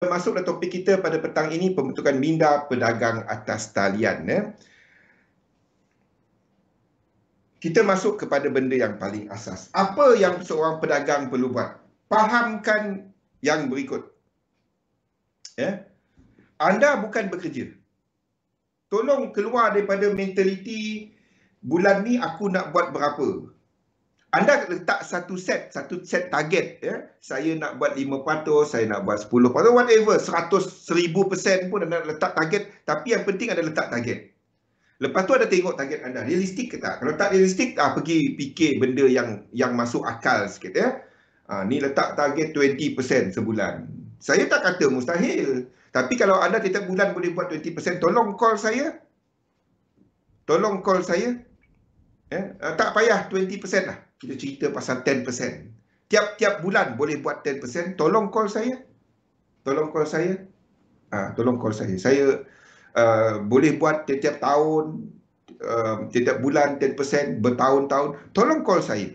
masuklah topik kita pada petang ini, pembentukan minda pedagang atas talian. Kita masuk kepada benda yang paling asas. Apa yang seorang pedagang perlu buat? Fahamkan yang berikut. Anda bukan bekerja. Tolong keluar daripada mentaliti bulan ni aku nak buat berapa. Anda letak satu set target. Saya nak buat 5%, saya nak buat 10%, whatever, 100, 1000% pun anda letak target. Tapi yang penting anda letak target. Lepas tu ada tengok target anda, realistik ke tak? Kalau tak realistik, pergi fikir benda yang masuk akal sikit. Ni letak target 20% sebulan. Saya tak kata mustahil. Tapi kalau anda tiap bulan boleh buat 20%, tolong call saya. Tolong call saya. Tak payah 20% lah. Kita cerita pasal 10%. Tiap-tiap bulan boleh buat 10%. Tolong call saya. Tolong call saya. Tolong call saya. Saya boleh buat tiap-tiap tahun, tiap bulan 10%, bertahun-tahun. Tolong call saya.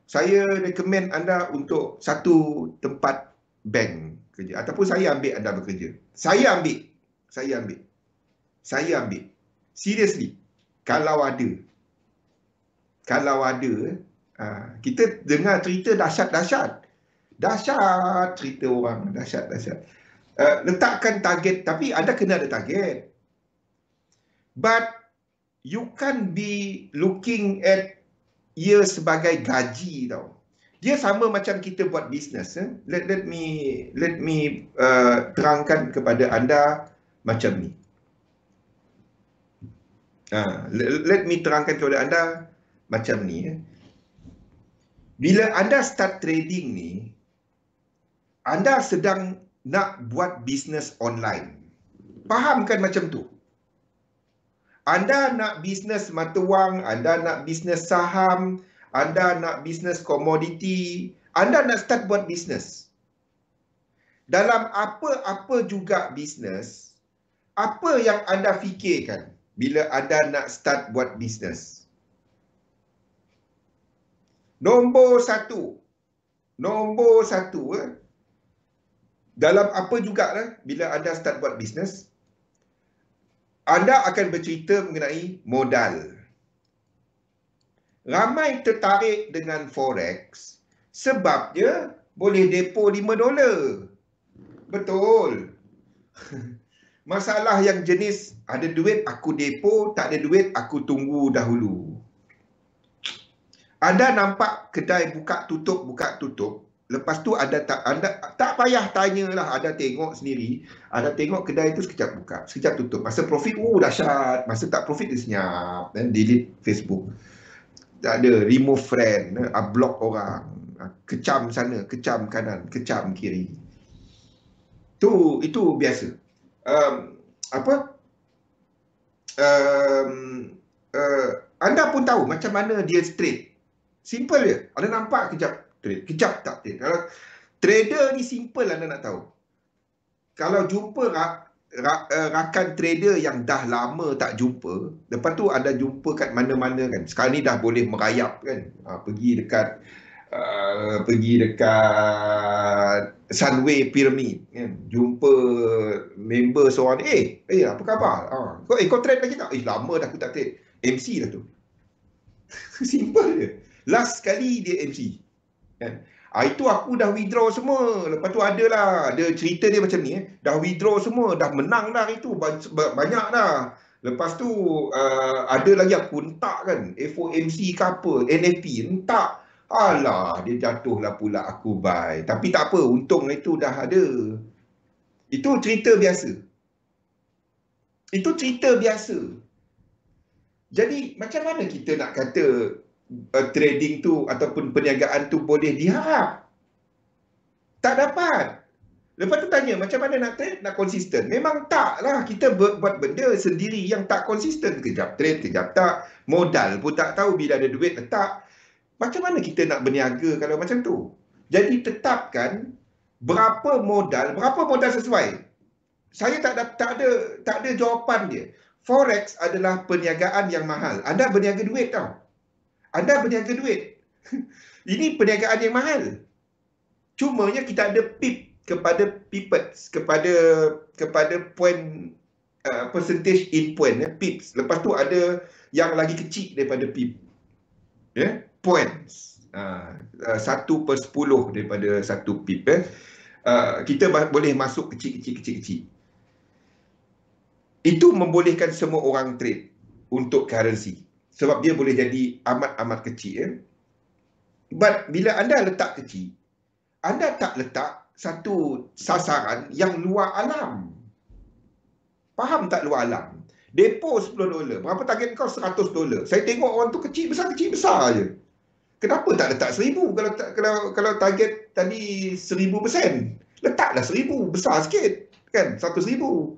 Saya recommend anda untuk satu tempat bank kerja. Ataupun saya ambil anda bekerja. Saya ambil. Seriously. Kalau ada, kita dengar cerita dahsyat cerita orang, dahsyat. Letakkan target, tapi anda kena ada target. But you can't be looking at ia sebagai gaji tau. Dia sama macam kita buat bisnes. Let me terangkan kepada anda macam ni. Let me terangkan kepada anda macam ni. Bila anda start trading ni, anda sedang nak buat bisnes online. Fahamkan macam tu. Anda nak bisnes mata wang, anda nak bisnes saham, anda nak bisnes komoditi, anda nak start buat bisnes. Dalam apa-apa juga bisnes, apa yang anda fikirkan bila anda nak start buat bisnes? Nombor satu, dalam apa jugalah bila anda start buat bisnes, anda akan bercerita mengenai modal. Ramai tertarik dengan forex sebabnya boleh depo $5. Betul. Masalah yang jenis ada duit aku depo, tak ada duit aku tunggu dahulu. Anda nampak kedai buka tutup. Lepas tu anda tak payah tanyalah, anda tengok sendiri. Anda tengok kedai itu sekejap buka, sekejap tutup. Masa profit, dahsyat. Masa tak profit, dia senyap. Dan delete Facebook. Tak ada, remove friend, block orang. Kecam sana, kecam kanan, kecam kiri. Itu biasa. Anda pun tahu macam mana dia trade. Simple je. Anda nampak kejap trade, kejap tak trade. Kalau trader ni simple, anda nak tahu. Kalau jumpa rakan trader yang dah lama tak jumpa, lepas tu anda jumpa kat mana-mana kan. Sekarang ni dah boleh merayap kan. Pergi dekat Sunway Pyramid kan. Jumpa member seorang ni, apa khabar? Kau trade lagi tak? Lama dah aku tak trade. MC dah tu. Simple je. Last sekali dia MC kan? Itu aku dah withdraw semua. Lepas tu ada cerita dia macam ni, dah withdraw semua, dah menang dah itu, banyak dah. Lepas tu ada lagi aku hentak kan, FOMC ke apa, NFP hentak. Alah, dia jatuhlah pula aku buy. Tapi tak apa, untung itu dah ada. Itu cerita biasa. Jadi macam mana kita nak kata trading tu ataupun perniagaan tu boleh diharap? Tak dapat. Lepas tu tanya macam mana nak trade, nak konsisten. Memang taklah, kita buat benda sendiri yang tak konsisten. Kejap trade, kejap tak. Modal pun tak tahu, bila ada duit letak. Macam mana kita nak berniaga kalau macam tu? Jadi tetapkan berapa modal sesuai. Saya tak ada jawapan dia. Forex adalah perniagaan yang mahal. Anda berniaga duit tau. Ini perniagaan yang mahal. Cumanya kita ada pip kepada pippets, kepada point, percentage in point, pips. Lepas tu ada yang lagi kecil daripada pip, points. 1/10 daripada 1 pip. Kita boleh masuk kecil. Itu membolehkan semua orang trade untuk currency. Sebab dia boleh jadi amat kecil. But bila anda letak kecil, anda tak letak satu sasaran yang luar alam. Faham tak luar alam? Depo $10. Berapa target kau? $100. Saya tengok orang tu kecil besar je. Kenapa tak letak 1,000? Kalau target tadi 1,000%, letaklah 1,000, besar sikit. Kan? 100,000.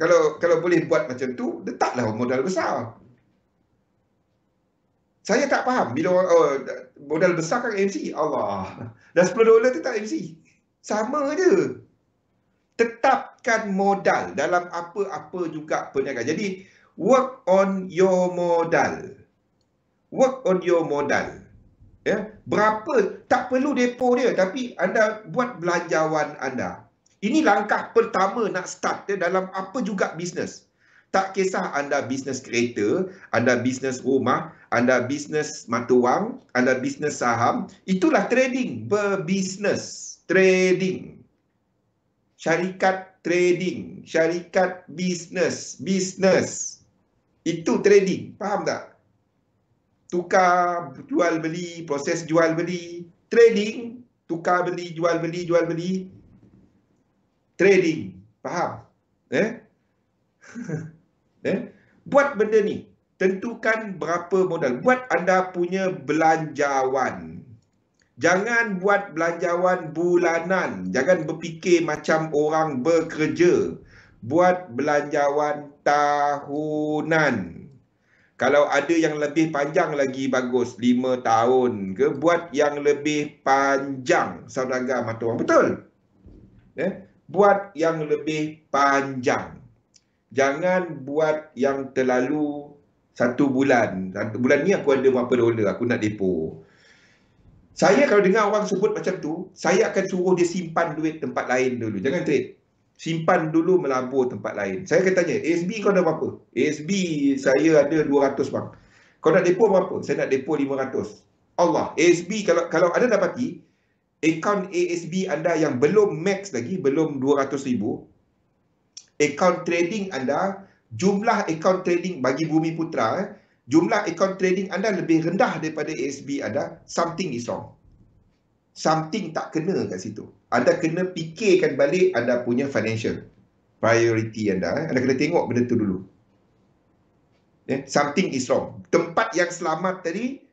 Kalau boleh buat macam tu, letaklah modal besar. Saya tak faham bila modal besar kan MC. Allah. Dah $10 tu tak MC. Sama je. Tetapkan modal dalam apa-apa juga perniagaan. Jadi work on your modal. Work on your modal. Berapa, tak perlu depo dia, tapi anda buat belanjawan anda. Ini langkah pertama nak start dalam apa juga bisnes. Tak kisah anda bisnes kereta, anda bisnes rumah, anda bisnes mata wang, anda bisnes saham, itulah trading, berbisnes, trading. Syarikat trading, syarikat bisnes. Itu trading, faham tak? Tukar, jual beli, proses jual beli, trading, tukar beli, jual beli, trading, faham? Buat benda ni, tentukan berapa modal. Buat anda punya belanjawan. Jangan buat belanjawan bulanan. Jangan berfikir macam orang bekerja. Buat belanjawan tahunan. Kalau ada yang lebih panjang lagi bagus, 5 tahun ke, buat yang lebih panjang, saudagar mata wang. Betul? Buat yang lebih panjang. Jangan buat yang terlalu 1 bulan. 1 bulan ni aku ada berapa dolar, aku nak depo. Saya kalau dengar orang sebut macam tu, saya akan suruh dia simpan duit tempat lain dulu. Jangan trade. Simpan dulu, melabur tempat lain. Saya akan tanya, ASB kau ada berapa? ASB saya ada 200 bang. Kau nak depo berapa? Saya nak depo 500. Allah, ASB kalau anda dapati, akaun ASB anda yang belum max lagi, belum 200,000, akaun trading anda, jumlah akaun trading bagi Bumi Putra, jumlah akaun trading anda lebih rendah daripada ASB anda, something is wrong. Something tak kena kat situ. Anda kena fikirkan balik anda punya financial priority anda. Anda kena tengok benda tu dulu. Something is wrong. Tempat yang selamat tadi,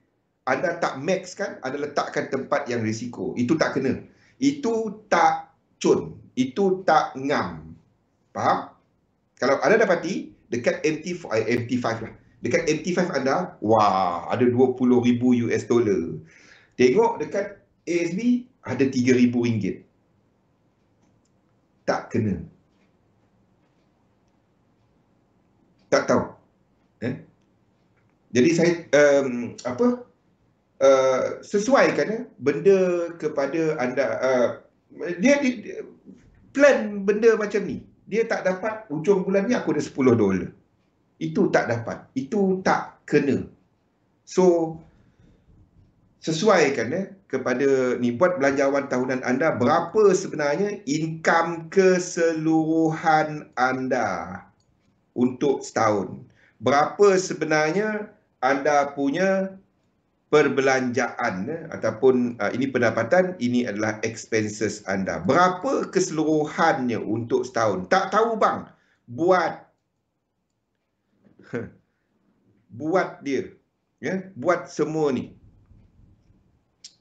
anda tak max kan, anda letakkan tempat yang risiko. Itu tak kena. Itu tak cun. Itu tak ngam. Faham? Kalau anda dapati dekat MT5 lah. Dekat MT5 anda, wah, ada 20,000 US dollar. Tengok dekat ASB ada RM3,000. Tak kena. Tak tahu. Jadi saya sesuaikan benda kepada anda. Dia plan benda macam ni. Dia tak dapat hujung bulan ni aku ada $10. Itu tak dapat. Itu tak kena. So sesuaikan kepada ni, buat belanjawan tahunan anda, berapa sebenarnya income keseluruhan anda untuk setahun. Berapa sebenarnya anda punya perbelanjaan ataupun ini pendapatan, ini adalah expenses anda. Berapa keseluruhannya untuk setahun? Tak tahu bang. Buat dia. Buat semua ni.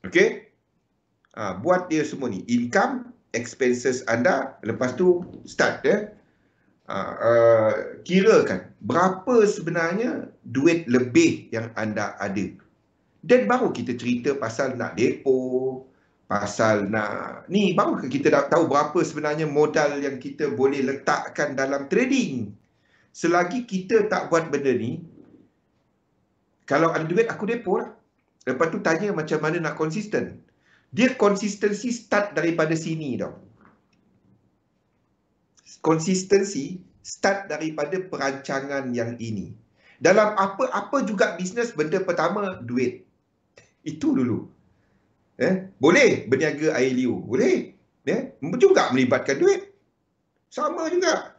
Okey? Buat dia semua ni. Income, expenses anda, lepas tu start kirakan berapa sebenarnya duit lebih yang anda ada. Dan baru kita cerita pasal nak depo, pasal nak ni, baru kita dah tahu berapa sebenarnya modal yang kita boleh letakkan dalam trading. Selagi kita tak buat benda ni, kalau ada duit aku depo lah. Lepas tu tanya macam mana nak konsisten. Dia konsistensi start daripada sini tau. Konsistensi start daripada perancangan yang ini. Dalam apa-apa juga bisnes, benda pertama duit. Itu dulu. Boleh berniaga air liu, boleh. Juga melibatkan duit. Sama juga.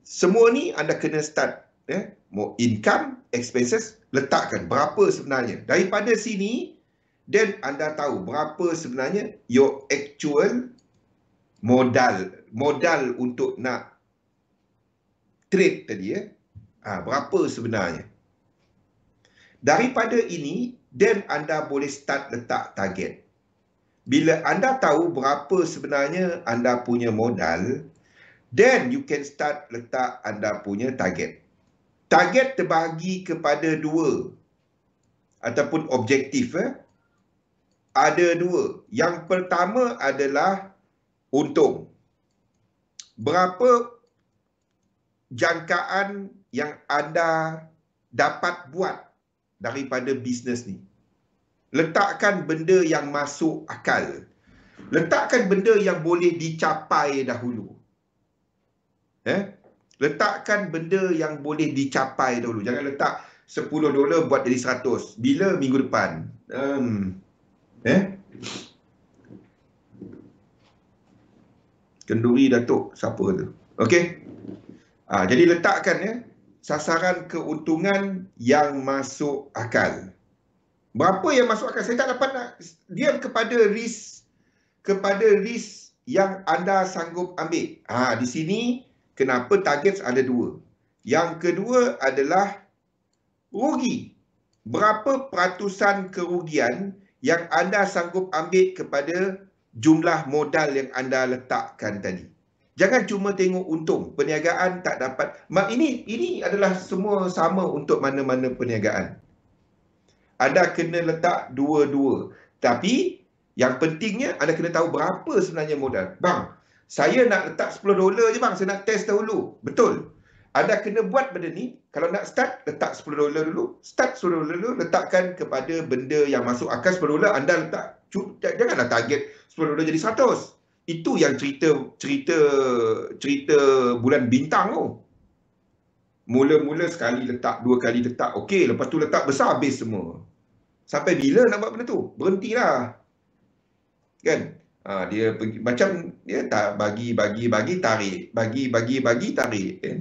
Semua ni anda kena start. Income, expenses, letakkan berapa sebenarnya. Daripada sini, then anda tahu berapa sebenarnya your actual modal untuk nak trade tadi. Berapa sebenarnya. Daripada ini, then anda boleh start letak target. Bila anda tahu berapa sebenarnya anda punya modal, then you can start letak anda punya target. Target terbahagi kepada dua ataupun objektif. Ada dua. Yang pertama adalah untung. Berapa jangkaan yang anda dapat buat daripada bisnes ni. Letakkan benda yang masuk akal. Letakkan benda yang boleh dicapai dahulu. Letakkan benda yang boleh dicapai dahulu. Jangan letak $10 buat jadi 100. Bila? Minggu depan. Kenduri Datuk. Siapa tu? Okey. Jadi letakkan sasaran keuntungan yang masuk akal. Berapa yang masuk akal? Saya tak dapat nak diam kepada risk yang anda sanggup ambil. Di sini kenapa target ada dua. Yang kedua adalah rugi. Berapa peratusan kerugian yang anda sanggup ambil kepada jumlah modal yang anda letakkan tadi. Jangan cuma tengok untung. Perniagaan tak dapat. Ini adalah semua sama untuk mana-mana perniagaan. Anda kena letak dua-dua. Tapi yang pentingnya anda kena tahu berapa sebenarnya modal. Bang, saya nak letak $10 je bang. Saya nak test dahulu. Betul. Anda kena buat benda ni. Kalau nak start, letak $10 dulu. Start $10 dulu. Letakkan kepada benda yang masuk akal $10. Anda letak. Janganlah target $10 jadi 100. Itu yang cerita bulan bintang tu. Mula-mula sekali letak, dua kali letak. Okey, lepas tu letak besar habis semua. Sampai bila nak buat benda tu? Berhentilah. Kan? Dia pergi, macam dia tak bagi tarik. Bagi tarik. Kan?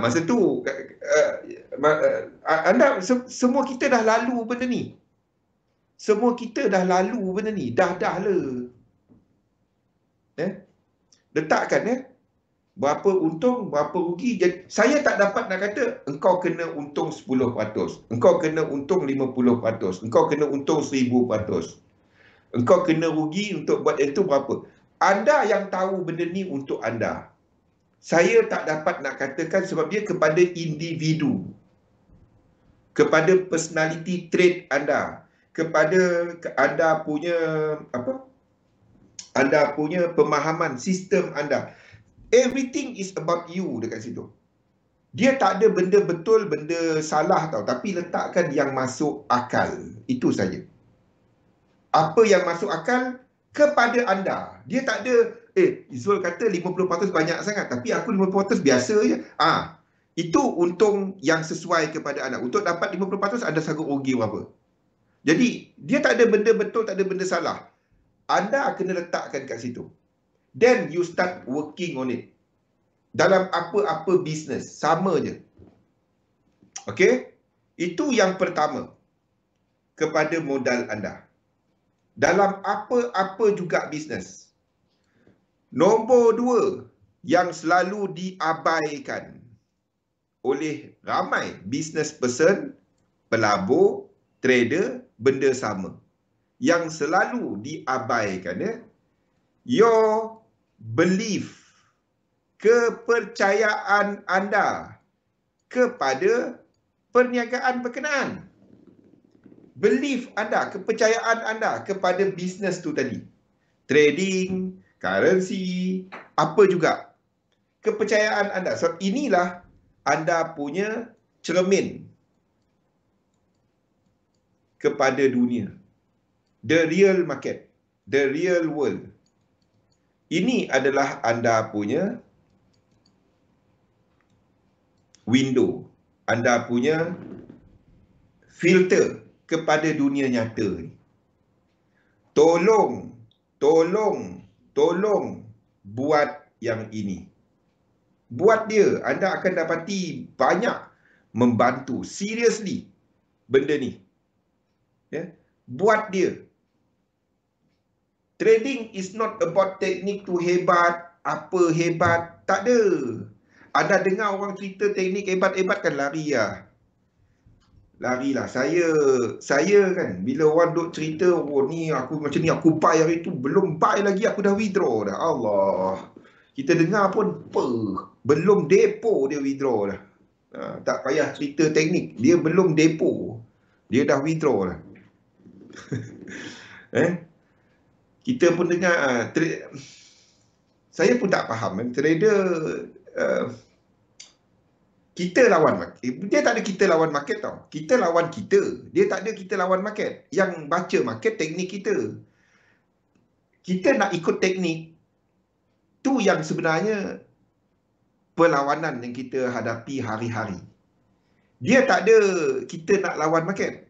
Masa tu anda semua kita dah lalu benda ni. Semua kita dah lalu benda ni. Dah lah. Letakkan berapa untung, berapa rugi. Jadi, saya tak dapat nak kata engkau kena untung 10%, engkau kena untung 50%, engkau kena untung 1000%, engkau kena rugi untuk buat itu berapa. Anda yang tahu benda ni untuk anda. Saya tak dapat nak katakan sebab dia kepada individu, kepada personality trait anda, kepada anda punya anda punya pemahaman sistem anda. Everything is about you dekat situ. Dia tak ada benda betul, benda salah tau. Tapi letakkan yang masuk akal. Itu saja. Apa yang masuk akal kepada anda. Dia tak ada, Zul kata 50% banyak sangat. Tapi aku 50% biasa je. Itu untung yang sesuai kepada anda. Untuk dapat 50% anda sanggup rugi berapa. Jadi, dia tak ada benda betul, tak ada benda salah. Anda kena letakkan kat situ. Then you start working on it. Dalam apa-apa bisnes, sama je. Okey? Itu yang pertama. Kepada modal anda. Dalam apa-apa juga bisnes. Nombor dua, yang selalu diabaikan oleh ramai business person, pelabur, trader, benda sama. Yang selalu diabaikan, your belief, kepercayaan anda kepada perniagaan berkenaan. Belief anda, kepercayaan anda kepada bisnes tu tadi. Trading, currency, apa juga. Kepercayaan anda. Sebab inilah anda punya cermin kepada dunia. The real market. The real world. Ini adalah anda punya window. Anda punya filter kepada dunia nyata ni. Tolong buat yang ini. Buat dia, anda akan dapati banyak membantu. Seriously, benda ni. Ya? Buat dia. Trading is not about teknik tu hebat, apa hebat. Tak ada. Anda dengar orang cerita teknik hebat-hebat kan lari lah. Larilah. Saya kan, bila orang duk cerita, oh ni aku macam ni, aku buy hari tu, belum buy lagi, aku dah withdraw dah. Allah. Kita dengar pun, belum depo dia withdraw dah. Tak payah cerita teknik. Dia belum depo. Dia dah withdraw dah. Kita pun dengar, saya pun tak faham. Trader, kita lawan market. Dia tak ada kita lawan market tau. Kita lawan kita. Dia tak ada kita lawan market. Yang baca market, teknik kita. Kita nak ikut teknik, tu yang sebenarnya perlawanan yang kita hadapi hari-hari. Dia tak ada kita nak lawan market.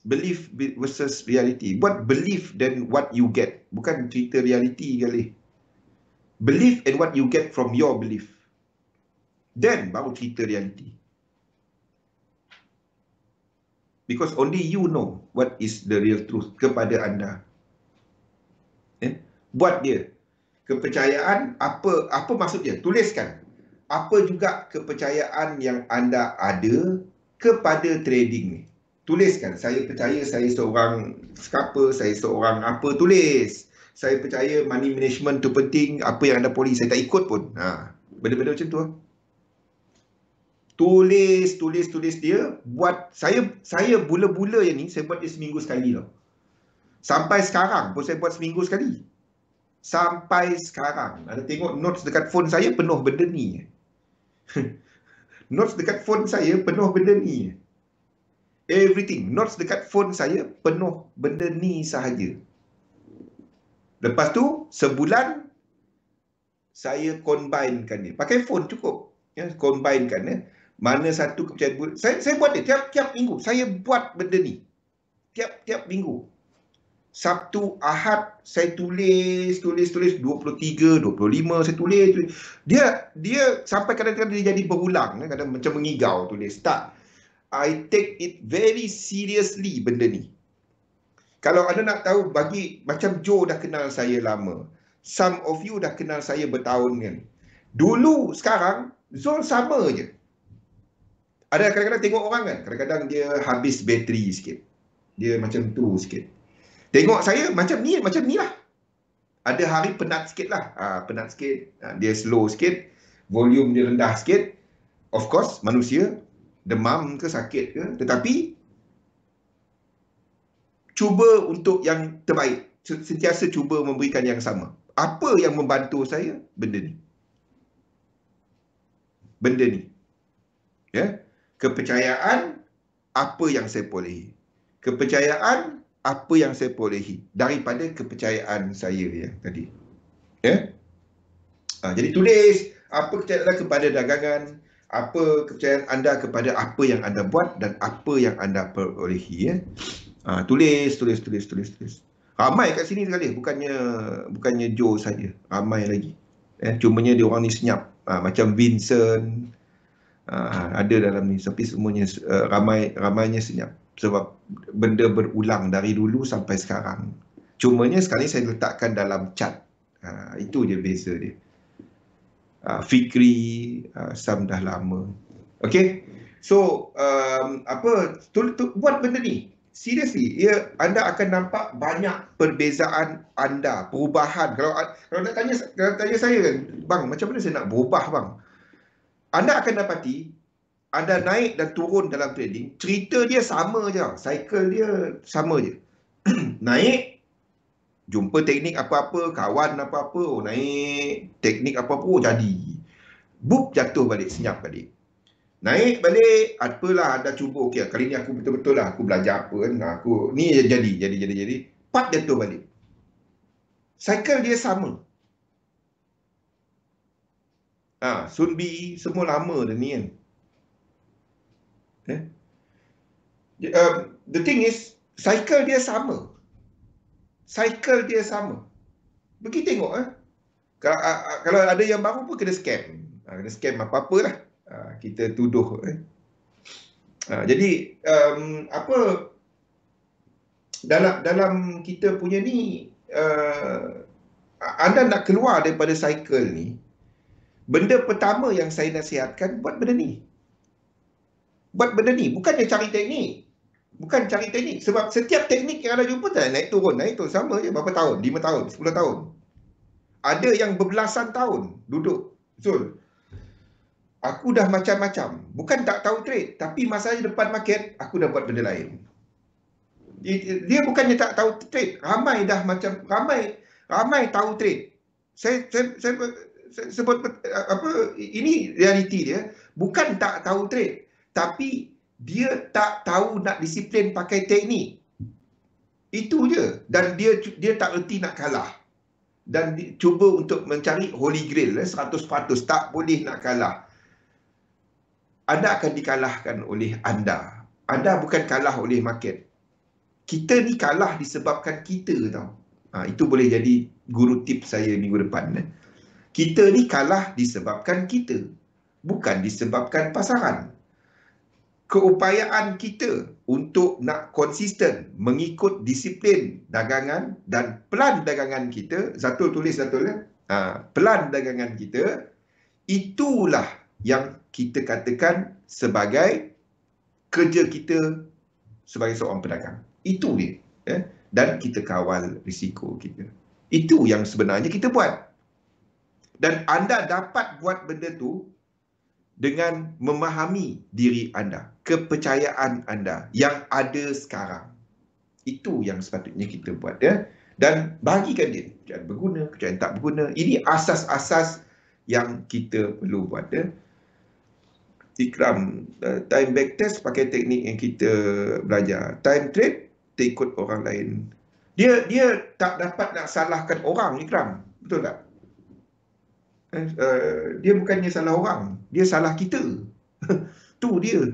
Belief versus reality. What belief then what you get. Bukan cerita reality kali. Belief and what you get from your belief. Then baru cerita reality. Because only you know what is the real truth kepada anda. Buat dia. Kepercayaan, apa maksud dia? Tuliskan. Apa juga kepercayaan yang anda ada kepada trading ni. Tuliskan. Saya percaya saya seorang scalper, saya seorang apa, tulis. Saya percaya money management tu penting, apa yang anda polis, saya tak ikut pun. Benda-benda macam tu. Tulis dia. Buat, saya bula-bula yang ni, saya buat dia seminggu sekali tau. Sampai sekarang pun saya buat seminggu sekali. Sampai sekarang. Anda tengok notes dekat phone saya penuh benda ni. Notes dekat phone saya penuh benda ni. Everything. Notes dekat phone saya penuh benda ni sahaja. Lepas tu, sebulan, saya combinekan dia. Pakai phone cukup. Combinekan. Mana satu kepercayaan. Saya buat dia tiap minggu. Saya buat benda ni. Tiap minggu. Sabtu, Ahad, saya tulis 23, 25, saya tulis. Dia sampai kadang-kadang dia jadi berulang. Kadang macam mengigau tulis. Tak. I take it very seriously benda ni. Kalau anda nak tahu, bagi macam Joe dah kenal saya lama. Some of you dah kenal saya bertahun kan. Dulu, sekarang, Zul sama je. Ada kadang-kadang tengok orang kan, kadang-kadang dia habis bateri sikit. Dia macam tu sikit. Tengok saya macam ni lah. Ada hari penat sikit lah. Penat sikit. Dia slow sikit. Volume dia rendah sikit. Of course, manusia. Demam ke sakit ke. Tetapi, cuba untuk yang terbaik. Sentiasa cuba memberikan yang sama. Apa yang membantu saya? Benda ni. Benda ni. Ya? Kepercayaan, apa yang saya perolehi. Kepercayaan, apa yang saya perolehi. Daripada kepercayaan saya ya, tadi. Ya? Jadi tulis, apa kepercayaan anda kepada dagangan, apa kepercayaan anda kepada apa yang anda buat dan apa yang anda perolehi. Ya? Tulis. Ramai kat sini sekali, bukannya Joe saja, ramai lagi. Cumanya dia orang ni senyap. Macam Vincent, ada dalam ni, tapi semuanya ramainya senyap. Sebab benda berulang dari dulu sampai sekarang. Cumanya sekali saya letakkan dalam chat. Itu je beza dia. Fikri, Sam dah lama. Okay. So, buat benda ni. Seriously, anda akan nampak banyak perbezaan anda, perubahan. Kalau nak tanya saya kan, bang, macam mana saya nak berubah bang? Anda akan dapati, anda naik dan turun dalam trading, cerita dia sama je, cycle dia sama je. Naik, jumpa teknik apa-apa, kawan apa-apa, naik, teknik apa-apa, jadi. Book jatuh balik, senyap balik. Naik balik, apalah anda cuba, okey, kali ni aku betul-betul lah, aku belajar apa kan, aku, ni jadi. Pat jatuh balik. Cycle dia sama. Sun Bi semua lama dah ni kan. The thing is, cycle dia sama. Cycle dia sama. Pergi tengok kalau ada yang baru pun kena scam. Kena scam apa-apa lah. Kita tuduh. Jadi apa dalam kita punya ni, anda nak keluar daripada cycle ni, benda pertama yang saya nasihatkan, buat benda ni. Buat benda ni, bukannya cari teknik. Bukan cari teknik. Sebab setiap teknik yang anda jumpa tak naik turun. Sama je. Berapa tahun? 5 tahun, 10 tahun. Ada yang berbelasan tahun duduk. Betul. Aku dah macam-macam. Bukan tak tahu trade. Tapi masalahnya depan market, aku dah buat benda lain. Dia bukannya tak tahu trade. Ramai tahu trade. Saya sebut apa, ini realiti dia. Bukan tak tahu trade. Tapi dia tak tahu nak disiplin pakai teknik. Itu je. Dan dia tak erti nak kalah. Dan cuba untuk mencari holy grail 100%. Tak boleh nak kalah. Anda akan dikalahkan oleh anda. Anda bukan kalah oleh market. Kita ni kalah disebabkan kita tau. Itu boleh jadi guru tips saya minggu depan. Kita ni kalah disebabkan kita. Bukan disebabkan pasaran. Keupayaan kita untuk nak konsisten mengikut disiplin dagangan dan pelan dagangan kita, Zatul tulis Zatul, pelan dagangan kita, itulah yang kita katakan sebagai kerja kita sebagai seorang pedagang. Itu dia. Dan kita kawal risiko kita. Itu yang sebenarnya kita buat. Dan anda dapat buat benda tu dengan memahami diri anda, kepercayaan anda yang ada sekarang. Itu yang sepatutnya kita buat, dan bagikan dia kepercayaan berguna, kepercayaan tak berguna. Ini asas-asas yang kita perlu buat. Ikram, time backtest pakai teknik yang kita belajar. Time trade, kita ikut orang lain. Dia tak dapat nak salahkan orang, Ikram. Betul tak? Dia bukannya salah orang, dia salah kita. Tu dia.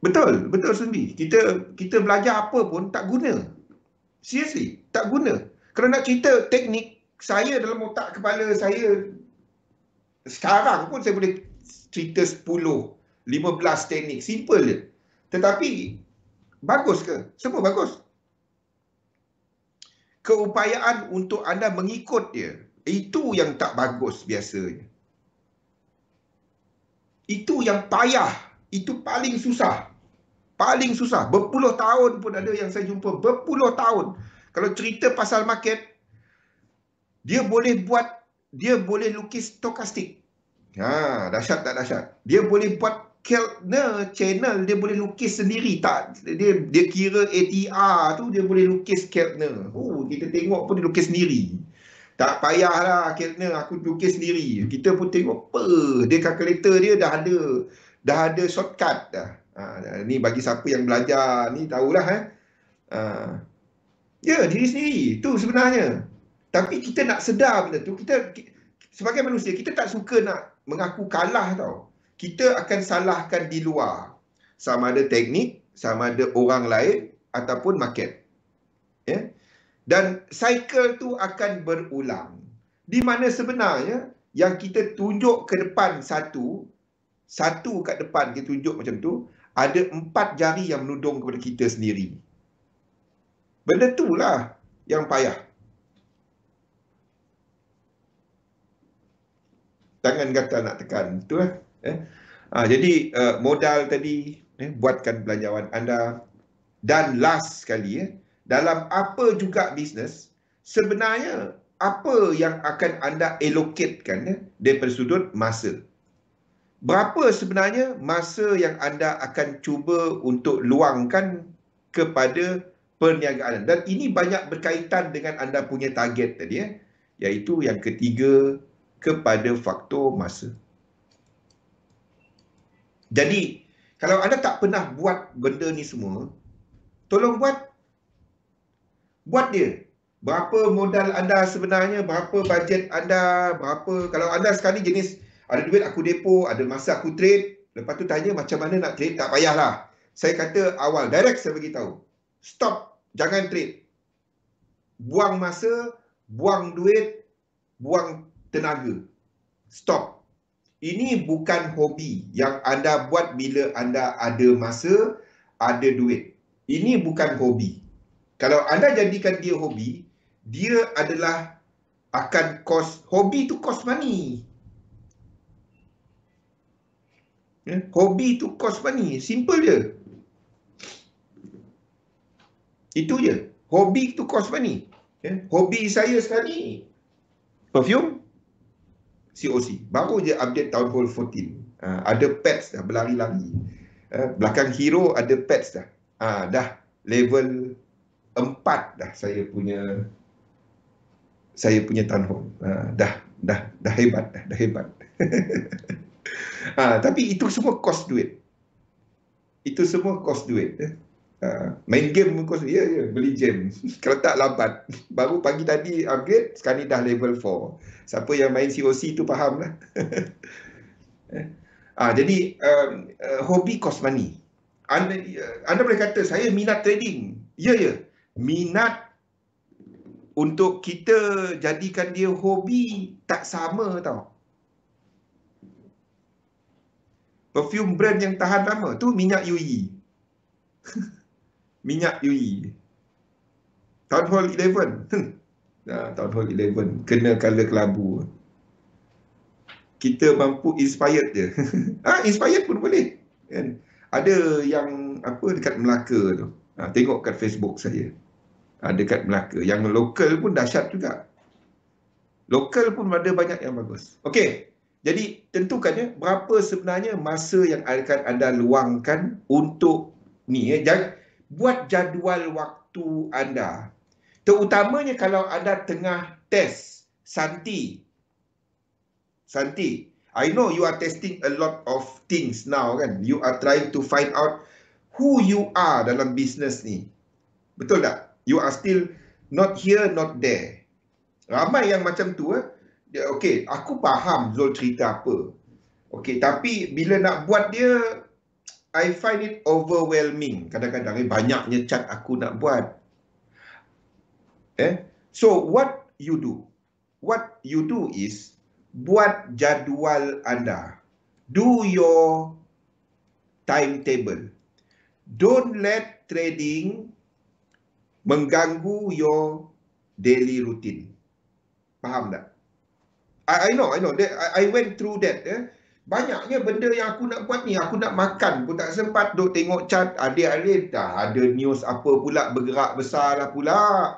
Betul Sunbi. Kita belajar apa pun tak guna. Seriously, tak guna. Kalau nak cerita teknik, saya dalam otak kepala saya sekarang pun saya boleh cerita 10, 15 teknik. Simple je. Tetapi bagus ke? Semua bagus. Keupayaan untuk anda mengikut dia, itu yang tak bagus biasanya. Itu yang payah. Itu paling susah. Paling susah. Berpuluh tahun pun ada yang saya jumpa. Berpuluh tahun. Kalau cerita pasal market, dia boleh lukis stokastik. Dahsyat tak dahsyat? Dia boleh buat Keltner channel, dia boleh lukis sendiri. Tak, dia kira ATR tu, dia boleh lukis Keltner. Kita tengok pun dia lukis sendiri. Tak payahlah Keltner, aku lukis sendiri. Kita pun tengok dia kalkulator dia dah ada shortcut dah. Ni bagi siapa yang belajar ni tahulah. Diri sendiri tu sebenarnya. Tapi kita nak sedar benda tu. Kita sebagai manusia, kita tak suka nak mengaku kalah tau. Kita akan salahkan di luar. Sama ada teknik, sama ada orang lain, ataupun market. Dan cycle tu akan berulang. Di mana sebenarnya, yang kita tunjuk ke depan satu kat depan kita tunjuk macam tu, ada 4 jari yang menudung kepada kita sendiri. Benda tu lah yang payah. Tangan gatal nak tekan. Betul lah. Jadi modal tadi, buatkan belanjawan anda. Dan last sekali, dalam apa juga bisnes, sebenarnya apa yang akan anda allocatekan daripada sudut masa. Berapa sebenarnya masa yang anda akan cuba untuk luangkan kepada perniagaan. Dan ini banyak berkaitan dengan anda punya target tadi, iaitu yang ketiga, kepada faktor masa. Jadi, kalau anda tak pernah buat benda ni semua, tolong buat dia. Berapa modal anda sebenarnya, berapa bajet anda, berapa, kalau anda sekarang ni jenis ada duit aku depo, ada masa aku trade, lepas tu tanya macam mana nak trade, tak payahlah. Saya kata awal, direct saya beritahu. Stop, jangan trade. Buang masa, buang duit, buang tenaga. Stop. Ini bukan hobi yang anda buat bila anda ada masa, ada duit. Ini bukan hobi. Kalau anda jadikan dia hobi, dia adalah akan cost, hobi tu cost money. Hobi tu cost money. Simple je. Itu je. Hobi tu cost money. Hobi saya sekarang ni perfume, COC. Baru je update Town Hall 14. Ada pets dah berlari-lari. Belakang hero ada pets dah. Dah level 4 dah saya punya Town Hall. Dah hebat dah hebat. Tapi itu semua cost duit. Itu semua cost duit. Main game cost, ya, beli gem. Kalau tak lambat. Baru pagi tadi upgrade, sekarang ni dah level 4. Siapa yang main COC tu faham lah. Jadi hobi cost money. Anda boleh kata saya minat trading. Ya. Minat untuk kita jadikan dia hobi tak sama tau. Perfume brand yang tahan lama tu minyak UE. Minyak UE. Town Hall 11. Town Hall 11 kena color kelabu. Kita mampu inspired je. Inspired pun boleh. Kan? Ada yang apa dekat Melaka tu. Tengok kat Facebook saya. Dekat Melaka. Yang lokal pun dahsyat juga. Lokal pun ada banyak yang bagus. Okey. Jadi tentukannya berapa sebenarnya masa yang akan anda luangkan untuk ni. Buat jadual waktu anda. Terutamanya kalau anda tengah test Santi, I know you are testing a lot of things now kan. You are trying to find out who you are dalam bisnes ni. Betul tak? You are still not here, not there. Ramai yang macam tu. Okey, aku faham Zul cerita apa. Okey, tapi bila nak buat dia, I find it overwhelming. Kadang-kadang banyaknya cat aku nak buat. So what you do? What you do is buat jadual anda. Do your timetable. Don't let trading mengganggu your daily routine. Faham tak? I know. I went through that. Banyaknya benda yang aku nak buat ni. Aku nak makan pun tak sempat. Duk tengok cat. Adik-adik dah ada news apa pula. Bergerak besar lah pula.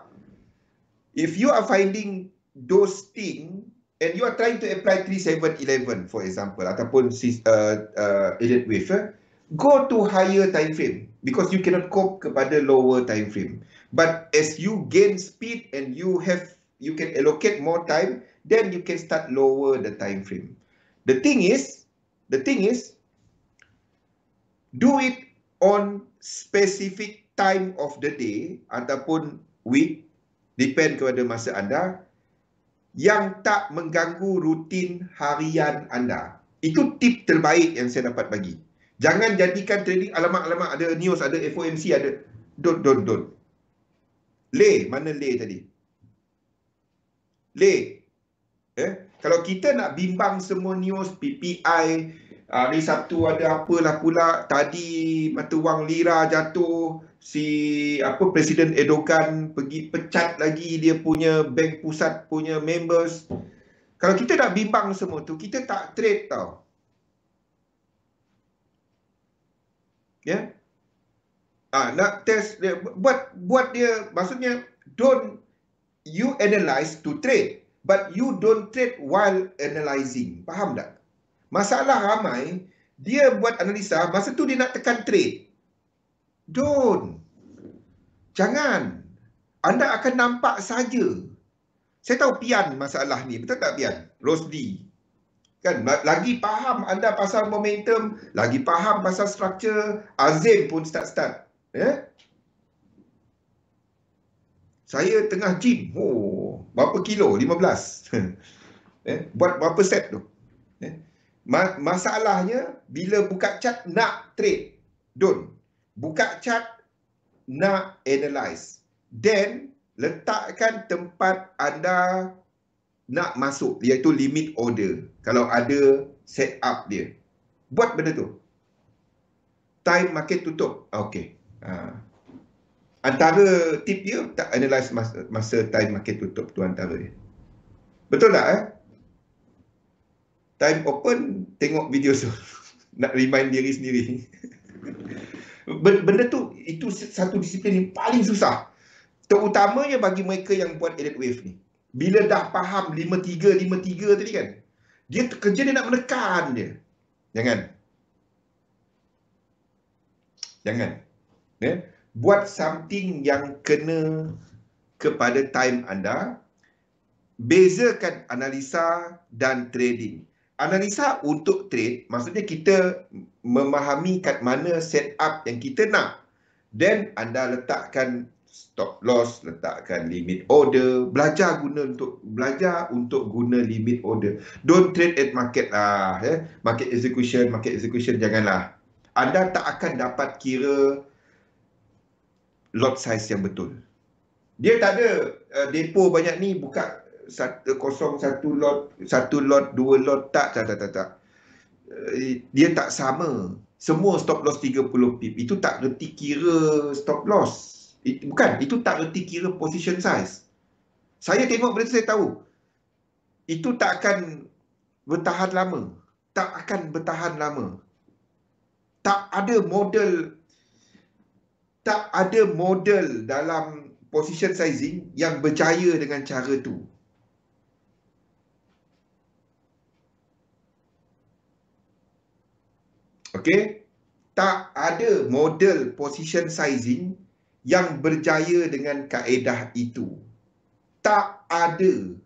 If you are finding those things and you are trying to apply 3711 for example. Ataupun elite wave. Go to higher time frame. Because you cannot cope kepada lower time frame. But as you gain speed and you can allocate more time, then you can start lower the time frame. The thing is, do it on specific time of the day ataupun week, depend kepada masa anda, yang tak mengganggu rutin harian anda. Itu tip terbaik yang saya dapat bagi. Jangan jadikan trading, alamak, ada news, ada FOMC, ada. Don't. Lay, mana lay tadi? Lay. Kalau kita nak bimbang semua news, PPI, hari Sabtu ada apalah pula, tadi mata wang lira jatuh, Presiden Erdogan pergi pecat lagi dia punya bank pusat punya members. Kalau kita nak bimbang semua tu, kita tak trade tau. Ya? Nak test, buat dia, maksudnya don't you analyze to trade. But you don't trade while analyzing. Faham tak? Masalah ramai, dia buat analisa, masa tu dia nak tekan trade. Don't. Jangan. Anda akan nampak saja. Saya tahu Pian masalah ni. Betul tak Pian? Rosdi. Kan lagi faham anda pasal momentum, lagi faham pasal structure, Azim pun start. Saya tengah gym. Oh, berapa kilo? 15. Buat berapa set tu? Masalahnya bila buka chart nak trade. Don't. Buka chart nak analyze. Then letakkan tempat anda nak masuk, iaitu limit order. Kalau ada set up dia. Buat benda tu. Time market tutup. Okey. Antara tip dia, tak analyze masa time market tutup tu antara dia. Betul tak? Time open, tengok video tu. Nak remind diri sendiri. Benda tu, itu satu disiplin yang paling susah. Terutamanya bagi mereka yang buat edit wave ni. Bila dah faham 53 tadi kan, dia kerja dia nak menekan dia. Jangan. Buat something yang kena kepada time anda. Bezakan analisa dan trading. Analisa untuk trade, maksudnya kita memahami kat mana setup yang kita nak. Then anda letakkan stop loss, letakkan limit order, belajar untuk guna limit order. Don't trade at market lah. Market execution janganlah. Anda tak akan dapat kira lot size yang betul. Dia tak ada depo banyak ni buka satu lot, dua lot, tak. Dia tak sama. Semua stop loss 30 pip. Itu tak reti kira stop loss. Bukan, itu tak reti kira position size. Saya tengok benda tu, saya tahu. Itu tak akan bertahan lama. Tak akan bertahan lama. Tak ada model dalam position sizing yang berjaya dengan cara tu. Okey, tak ada model position sizing yang berjaya dengan kaedah itu. Tak ada.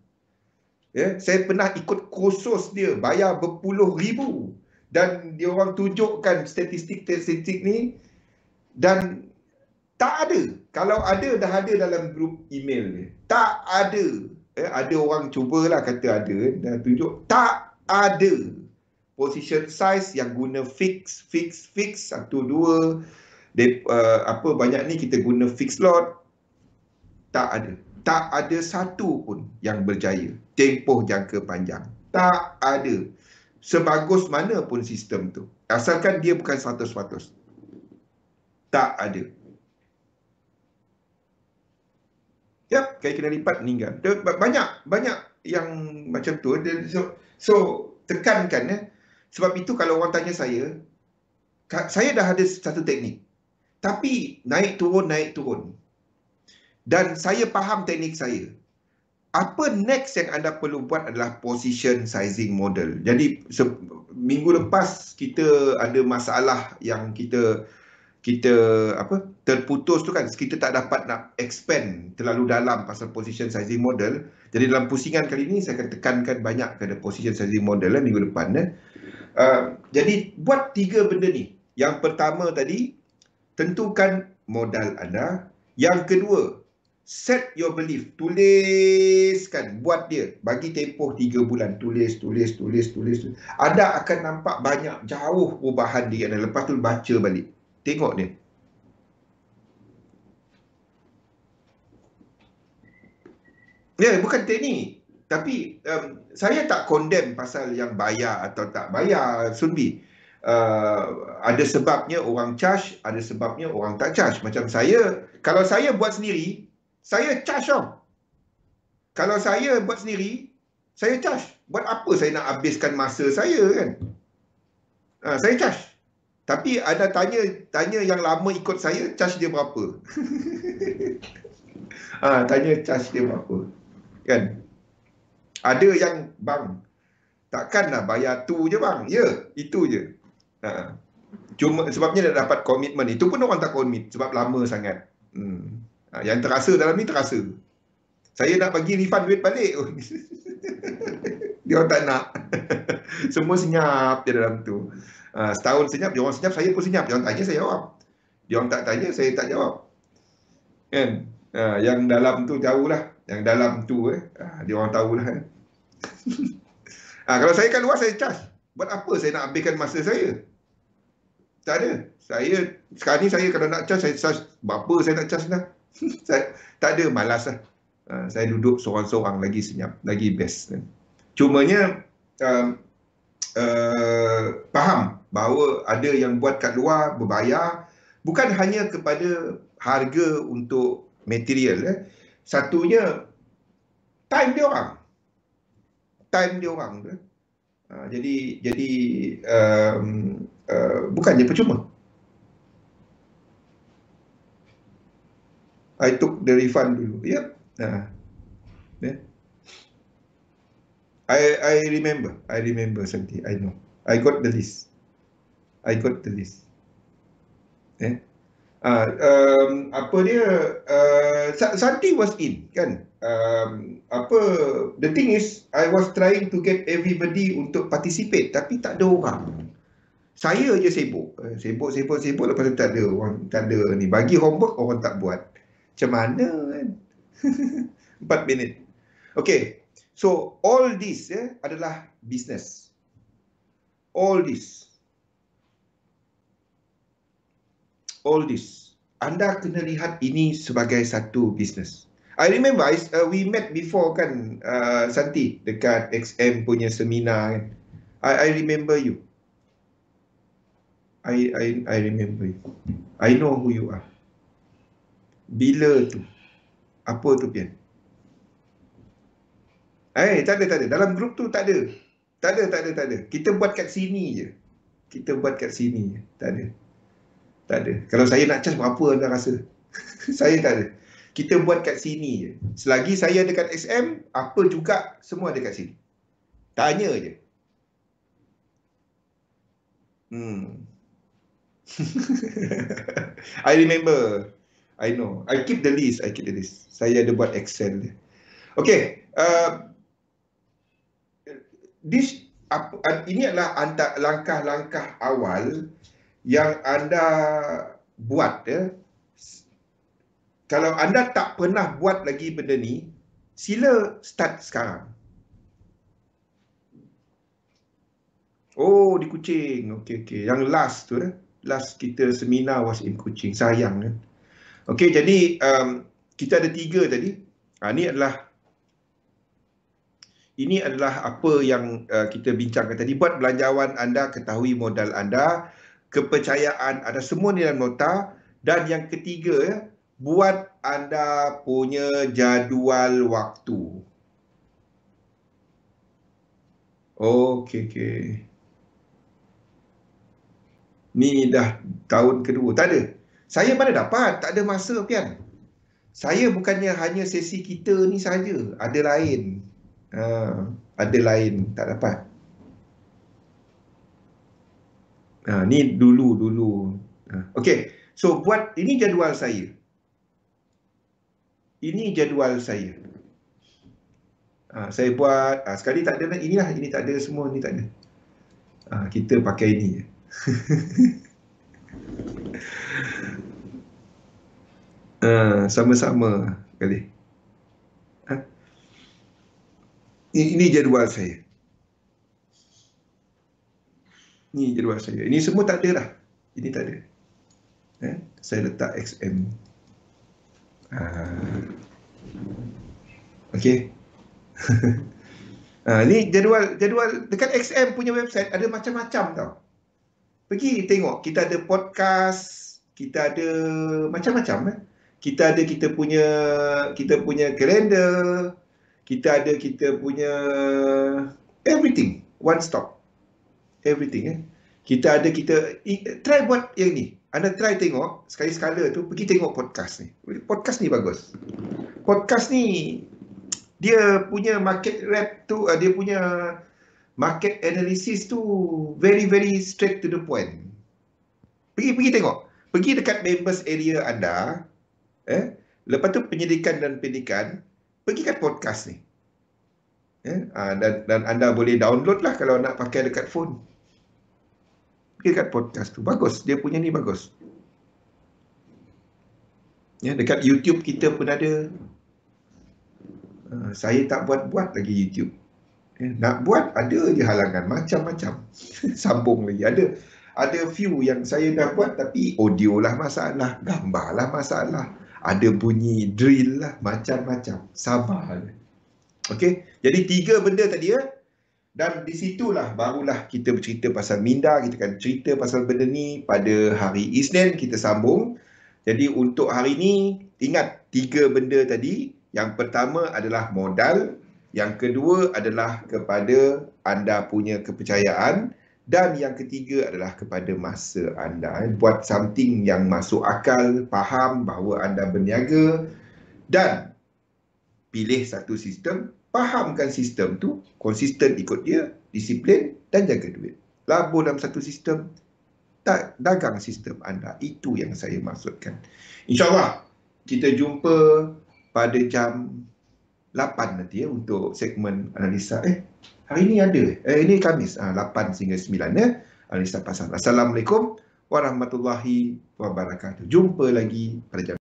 Saya pernah ikut kursus dia, bayar berpuluh ribu. Dan dia orang tunjukkan statistik ni. Dan tak ada. Kalau ada, dah ada dalam grup email dia. Tak ada. Ada orang cubalah kata ada. Dah tunjuk. Tak ada. Position size yang guna fix 1, 2 banyak ni kita guna fix lot. Tak ada satu pun yang berjaya tempoh jangka panjang. Tak ada. Sebagus mana pun sistem tu, asalkan dia bukan 100%. Tak ada. Kali kena lipat meninggal. Banyak yang macam tu. So tekankan sebab itu kalau orang tanya saya dah ada satu teknik. Tapi naik turun. Dan saya faham teknik saya. Apa next yang anda perlu buat adalah position sizing model. Jadi minggu lepas kita ada masalah yang kita terputus tu kan. Kita tak dapat nak expand terlalu dalam pasal position sizing model. Jadi dalam pusingan kali ni saya akan tekankan banyak kepada position sizing model minggu depan. Jadi buat 3 benda ni. Yang pertama tadi, tentukan modal anda. Yang kedua, set your belief. Tuliskan, buat dia. Bagi tempoh 3 bulan. Tulis. Anda akan nampak banyak jauh perubahan diri anda. Lepas tu baca balik. Tengok dia. Bukan teknik. Tapi saya tak condemn pasal yang bayar atau tak bayar, Sunbi. Ada sebabnya orang charge, ada sebabnya orang tak charge. Macam saya, kalau saya buat sendiri, saya charge tau. Kalau saya buat sendiri, saya charge. Buat apa saya nak habiskan masa saya kan? Saya charge. Tapi ada tanya yang lama ikut saya, charge dia berapa? Tanya charge dia berapa? Kan? Ada yang, bang, takkanlah bayar tu je bang. Ya, itu je. Cuma sebabnya dah dapat komitmen. Itu pun orang tak komit sebab lama sangat. Yang terasa dalam ni terasa. Saya nak bagi refund duit balik. Dia orang tak nak. Semua senyap di dalam tu. Setahun senyap, dia orang senyap, saya pun senyap. Dia orang tanya, saya jawab. Dia orang tak tanya, saya tak jawab. Kan? Yang dalam tu tahulah. Yang dalam tu dia orang tahulah. Kalau saya kat luar, saya charge. Buat apa saya nak habiskan masa saya? Tak ada. Sekarang ni saya kalau nak charge, saya charge. Berapa saya nak charge dah? Tak ada, malas lah. Saya duduk seorang-seorang lagi senyap, lagi best. Cumanya, faham bahawa ada yang buat kat luar berbayar, bukan hanya kepada harga untuk material. Satunya, time dia orang. Jadi bukannya percuma. I took the refund dulu. Yep. I remember Santi. I know. I got the list. Apa dia? Santi was in, kan? The thing is, I was trying to get everybody untuk participate, tapi tak ada orang. Saya je sibuk. Lepas tu tak ada orang, tak ada ni. Bagi homework, orang tak buat. Macam mana kan? 4 minit. Okay. So, all this adalah business. All this. Anda kena lihat ini sebagai satu business. I remember, we met before kan, Santi, dekat XM punya seminar kan. I remember you. I remember you. I know who you are. Bila tu? Apa tu, Pian? Tak ada. Dalam grup tu tak ada. Tak ada. Kita buat kat sini je. Tak ada. Kalau saya nak charge berapa anda rasa? Saya tak ada. Kita buat kat sini je. Selagi saya dekat XM, apa juga semua dekat sini. Tanya je. I remember. I know. I keep the list. Saya ada buat Excel dia. Okay. Ini adalah langkah-langkah awal yang anda buat. Kalau anda tak pernah buat lagi benda ni, sila start sekarang. Oh, di Kuching. Okay. Yang last tu last kita seminar was in Kuching. Sayang kan. Okay, jadi kita ada 3 tadi. Ini adalah apa yang kita bincangkan tadi. Buat belanjawan anda, ketahui modal anda, kepercayaan ada semua ni dalam nota. Dan yang ketiga, buat anda punya jadual waktu. Okay. Ni dah tahun kedua. Tak ada. Saya mana dapat? Tak ada masa, Pian. Saya bukannya hanya sesi kita ni saja. Ada lain. Tak dapat. Ni dulu. Okay. So, buat ini jadual saya. Saya buat, sekali tak ada, ini tak ada semua, ni tak ada. Kita pakai ini je. Sama-sama kali. Ini jadual saya. Ini semua tak ada lah. Ini tak ada. Saya letak XM. Okay. Ni jadual dekat XM punya website ada macam-macam tau. Pergi tengok, kita ada podcast, kita ada macam-macam. Kita ada kita punya kalender, kita punya everything, one stop. Everything try buat yang ni. Anda try tengok sekali-sekala tu, pergi tengok podcast ni. Podcast ni bagus. Podcast ni dia punya market rap tu, dia punya market analysis tu very very straight to the point. Pergi tengok. Pergi dekat members area anda, lepas tu penyidikan dan pendidikan, pergi kat podcast ni. Dan anda boleh download lah kalau nak pakai dekat phone. Dekat podcast tu bagus, dia punya ni bagus. Dekat YouTube kita pun ada. Saya tak buat lagi YouTube. Nak buat ada je halangan macam-macam. Sambung lagi ada few yang saya dah buat tapi audio lah masalah, gambar lah masalah, ada bunyi drill lah, macam-macam. Sabar. Okey, jadi 3 benda tadi dan di situlah barulah kita bercerita pasal minda. Kita akan cerita pasal benda ni pada hari Isnin, kita sambung. Jadi untuk hari ni ingat 3 benda tadi. Yang pertama adalah modal, yang kedua adalah kepada anda punya kepercayaan, dan yang ketiga adalah kepada masa anda. Buat something yang masuk akal, faham bahawa anda berniaga dan pilih satu sistem, fahamkan sistem tu, konsisten ikut dia, disiplin dan jaga duit. Labur dalam satu sistem, tak dagang sistem anda. Itu yang saya maksudkan. InsyaAllah kita jumpa pada jam 8 nanti untuk segmen analisa. Hari ni ada. Ini Khamis. 8 hingga 9 analisa pasar. Assalamualaikum warahmatullahi wabarakatuh. Jumpa lagi pada jam